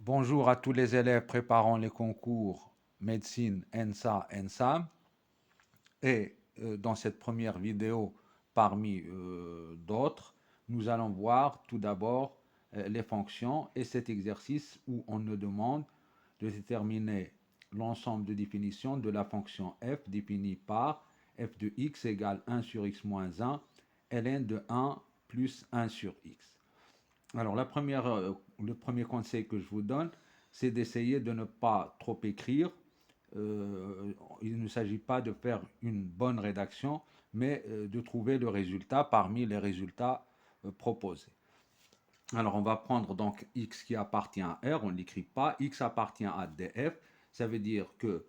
Bonjour à tous les élèves préparant les concours médecine ENSA, ENSAM. Et dans cette première vidéo, parmi d'autres, nous allons voir tout d'abord les fonctions et cet exercice où on nous demande de déterminer l'ensemble de définitions de la fonction f définie par f de x égale 1 sur x moins 1, ln de 1 plus 1 sur x. Alors, le premier conseil que je vous donne, c'est d'essayer de ne pas trop écrire. Il ne s'agit pas de faire une bonne rédaction, mais de trouver le résultat parmi les résultats proposés. Alors, on va prendre donc x qui appartient à R, on ne l'écrit pas. X appartient à df, ça veut dire que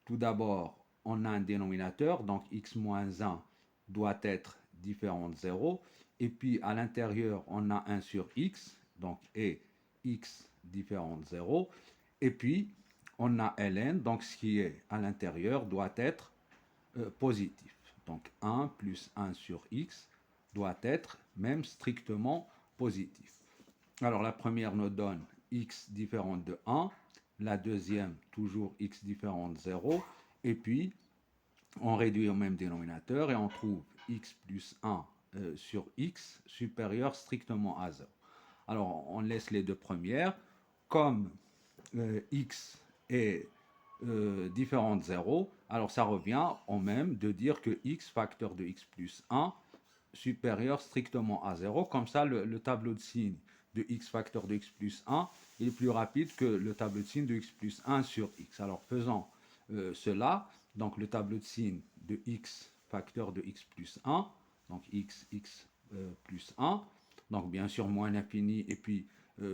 tout d'abord, on a un dénominateur, donc x moins 1 doit être différent de 0. Et puis à l'intérieur, on a 1 sur x, donc et x différent de 0. Et puis on a ln, donc ce qui est à l'intérieur doit être positif. Donc 1 plus 1 sur x doit être même strictement positif. Alors la première nous donne x différent de 1, la deuxième toujours x différent de 0, et puis on réduit au même dénominateur et on trouve x plus 1 sur x supérieur strictement à 0. Alors on laisse les deux premières, comme x est différent de 0, alors ça revient au même de dire que x facteur de x plus 1 supérieur strictement à 0. Comme ça, le tableau de signe de x facteur de x plus 1 est plus rapide que le tableau de signe de x plus 1 sur x. Alors faisons cela. Donc le tableau de signe de x facteur de x plus 1, donc x plus 1, donc bien sûr moins l'infini et puis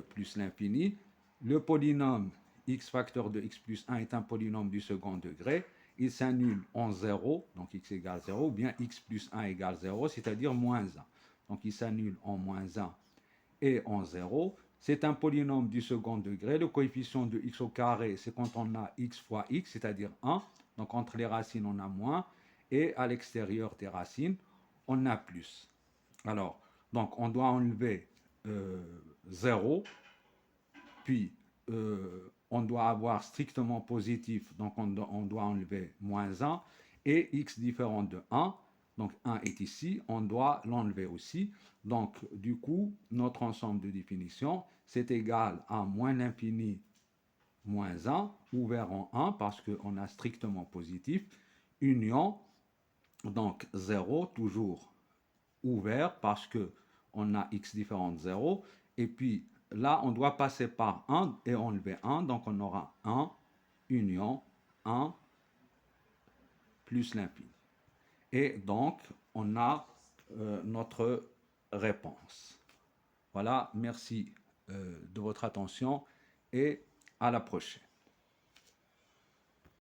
plus l'infini. Le polynôme x facteur de x plus 1 est un polynôme du second degré. Il s'annule en 0, donc x égale 0, ou bien x plus 1 égale 0, c'est-à-dire moins 1. Donc il s'annule en moins 1 et en 0. C'est un polynôme du second degré. Le coefficient de x au carré, c'est quand on a x fois x, c'est-à-dire 1. Donc entre les racines, on a moins. Et à l'extérieur des racines, on a plus. Alors, donc on doit enlever 0, puis on doit avoir strictement positif, donc on doit enlever moins 1, et x différent de 1, donc 1 est ici, on doit l'enlever aussi. Donc du coup, notre ensemble de définitions, c'est égal à moins l'infini moins 1, ouvert en 1 parce qu'on a strictement positif, union, donc 0, toujours ouvert parce qu'on a x différent de 0, et puis là, on doit passer par 1 et enlever 1, donc on aura 1, union, 1, plus l'infini. Et donc, on a notre réponse. Voilà, merci de votre attention et à la prochaine.